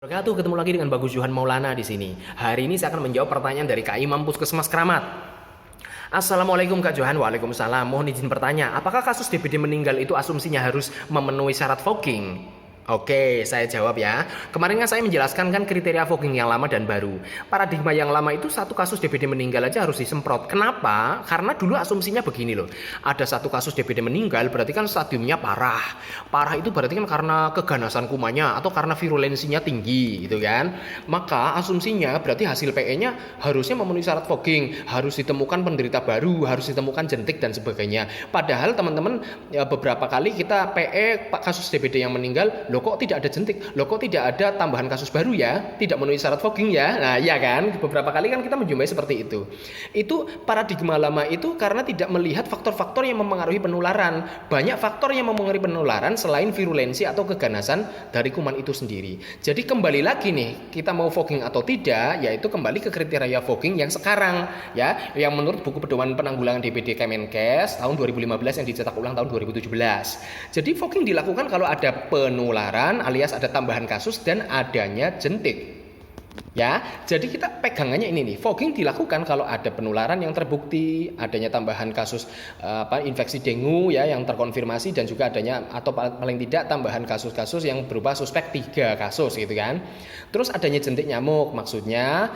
Ketemu lagi dengan Bagus Johan Maulana di sini. Hari ini saya akan menjawab pertanyaan dari Kak Imam Puskesmas Kramat. Assalamualaikum Kak Johan. Waalaikumsalam. Mohon izin bertanya, apakah kasus DBD meninggal itu asumsinya harus memenuhi syarat fogging? Oke, saya jawab ya. Kemarin kan saya menjelaskan kan kriteria fogging yang lama dan baru. Paradigma yang lama itu satu kasus DBD meninggal aja harus disemprot. Kenapa? Karena dulu asumsinya begini loh. Ada satu kasus DBD meninggal berarti kan stadiumnya parah. Parah itu berarti kan karena keganasan kumannya atau karena virulensinya tinggi gitu kan. Maka asumsinya berarti hasil PE-nya harusnya memenuhi syarat fogging, harus ditemukan penderita baru, harus ditemukan jentik dan sebagainya. Padahal teman-teman ya, beberapa kali kita PE kasus DBD yang meninggal, loh kok tidak ada jentik, loh kok tidak ada tambahan kasus baru ya, tidak memenuhi syarat fogging ya. Nah iya kan, beberapa kali kan kita menjumpai seperti itu. Itu paradigma lama itu karena tidak melihat faktor-faktor yang mempengaruhi penularan. Banyak faktor yang mempengaruhi penularan selain virulensi atau keganasan dari kuman itu sendiri. Jadi kembali lagi nih, kita mau fogging atau tidak, yaitu kembali ke kriteria fogging yang sekarang ya, yang menurut buku pedoman penanggulangan DBD Kemenkes tahun 2015 yang dicetak ulang tahun 2017. Jadi fogging dilakukan kalau ada penularan alias ada tambahan kasus dan adanya jentik. Ya, jadi kita pegangannya ini nih, fogging dilakukan kalau ada penularan yang terbukti, adanya tambahan kasus infeksi dengue ya yang terkonfirmasi dan juga adanya atau paling tidak tambahan kasus-kasus yang berupa suspek 3 kasus gitu kan. Terus adanya jentik nyamuk, maksudnya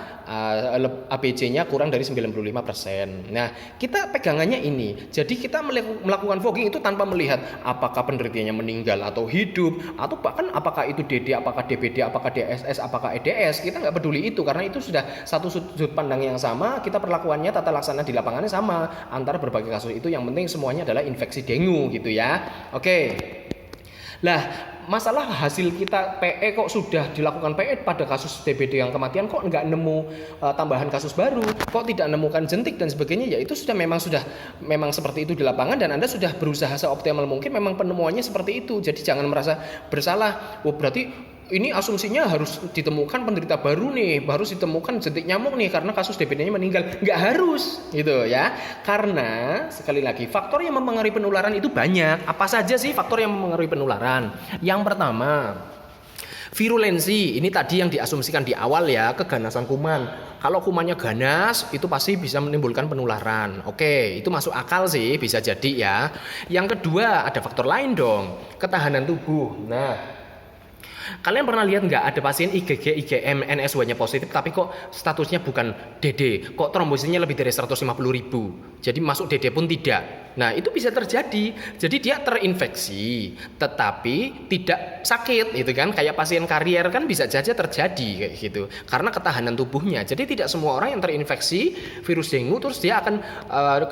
ABC-nya kurang dari 95%. Nah, kita pegangannya ini. Jadi kita melakukan fogging itu tanpa melihat apakah penderitanya meninggal atau hidup atau bahkan apakah itu DD, apakah DBD, apakah DSS, apakah EDS. Kita nggak peduli itu karena itu sudah satu sudut pandang yang sama, kita perlakuannya tata laksana di lapangannya sama antara berbagai kasus itu, yang penting semuanya adalah infeksi dengue gitu ya. Oke. Lah, masalah hasil kita PE kok sudah dilakukan PE pada kasus DBD yang kematian kok nggak nemu tambahan kasus baru, kok tidak menemukan jentik dan sebagainya, ya itu sudah memang seperti itu di lapangan dan Anda sudah berusaha seoptimal mungkin memang penemuannya seperti itu. Jadi jangan merasa bersalah. Oh, berarti ini asumsinya harus ditemukan penderita baru nih, harus ditemukan jentik nyamuk nih karena kasus DBD-nya meninggal. Nggak harus gitu ya. Karena sekali lagi faktor yang mempengaruhi penularan itu banyak. Apa saja sih faktor yang mempengaruhi penularan? Yang pertama, virulensi. Ini tadi yang diasumsikan di awal ya, keganasan kuman. Kalau kumannya ganas, itu pasti bisa menimbulkan penularan. Oke, itu masuk akal sih, bisa jadi ya. Yang kedua, ada faktor lain dong, ketahanan tubuh. Nah, kalian pernah lihat nggak ada pasien IgG, IgM, NSW-nya positif tapi kok statusnya bukan DD, kok trombositnya lebih dari 150.000, jadi masuk DD pun tidak. Nah itu bisa terjadi, jadi dia terinfeksi tetapi tidak sakit itu kan, kayak pasien karier kan bisa saja terjadi kayak gitu karena ketahanan tubuhnya. Jadi tidak semua orang yang terinfeksi virus dengue terus dia akan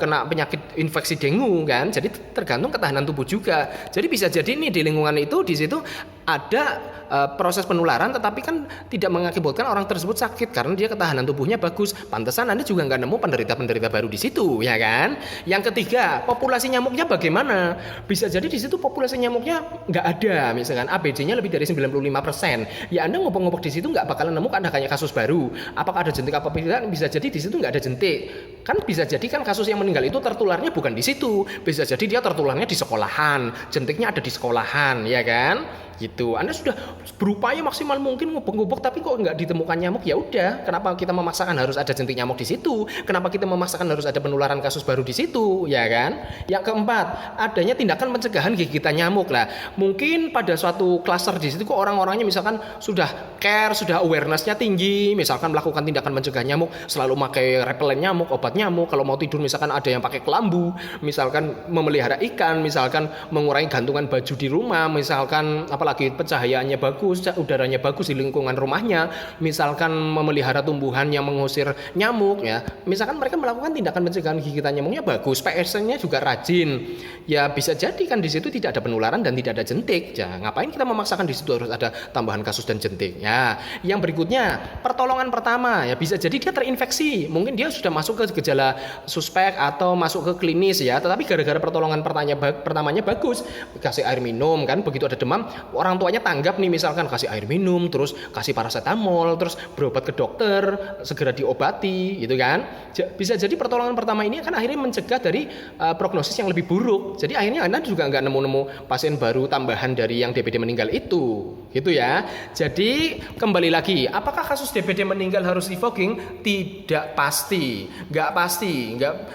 kena penyakit infeksi dengue kan, jadi tergantung ketahanan tubuh juga. Jadi bisa jadi nih di lingkungan itu di situ ada proses penularan tetapi kan tidak mengakibatkan orang tersebut sakit karena dia ketahanan tubuhnya bagus. Pantesan Anda juga nggak nemu penderita-penderita baru di situ ya kan. Yang ketiga, populasi nyamuknya bagaimana? Bisa jadi di situ populasi nyamuknya nggak ada, misalkan ABC-nya lebih dari 95%. Ya Anda ngopok-ngopok di situ nggak bakalan nemu ada kayak kasus baru. Apakah ada jentik apa tidak? Bisa jadi di situ nggak ada jentik. Kan bisa jadi kan kasus yang meninggal itu tertularnya bukan di situ. Bisa jadi dia tertularnya di sekolahan, jentiknya ada di sekolahan ya kan. Gitu. Anda sudah berupaya maksimal mungkin ngubek-ngubek tapi kok nggak ditemukan nyamuk, ya udah. Kenapa kita memaksakan harus ada jentik nyamuk di situ? Kenapa kita memaksakan harus ada penularan kasus baru di situ, ya kan? Yang keempat, adanya tindakan pencegahan gigitan nyamuk lah. Mungkin pada suatu klaster di situ kok orang-orangnya misalkan sudah care, sudah awareness-nya tinggi, misalkan melakukan tindakan mencegah nyamuk, selalu pakai repelen nyamuk, obat nyamuk. Kalau mau tidur misalkan ada yang pakai kelambu, misalkan memelihara ikan, misalkan mengurangi gantungan baju di rumah, misalkan apalagi pencahayaannya bagus, udaranya bagus di lingkungan rumahnya, misalkan memelihara tumbuhan yang mengusir nyamuk ya, misalkan mereka melakukan tindakan pencegahan gigitan nyamuknya bagus, PSN-nya juga rajin, ya bisa jadi kan di situ tidak ada penularan dan tidak ada jentik. Ya ngapain kita memaksakan di situ harus ada tambahan kasus dan jentik ya. Yang berikutnya, pertolongan pertama ya, bisa jadi dia terinfeksi, mungkin dia sudah masuk ke gejala suspek atau masuk ke klinis ya, tetapi gara-gara pertolongan pertamanya bagus, kasih air minum kan, begitu ada demam orang tuanya tanggap nih, misalkan kasih air minum, terus kasih paracetamol, terus berobat ke dokter, segera diobati gitu kan. Bisa jadi pertolongan pertama ini kan akhirnya mencegah dari prognosis yang lebih buruk. Jadi akhirnya Anda juga nggak nemu-nemu pasien baru tambahan dari yang DBD meninggal itu, gitu ya. Jadi kembali lagi, apakah kasus DBD meninggal harus revoking? Tidak pasti,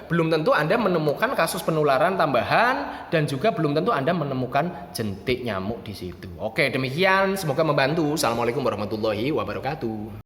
belum tentu Anda menemukan kasus penularan tambahan dan juga belum tentu Anda menemukan jentik nyamuk di situ. Oke, demikian, semoga membantu. Assalamualaikum warahmatullahi wabarakatuh.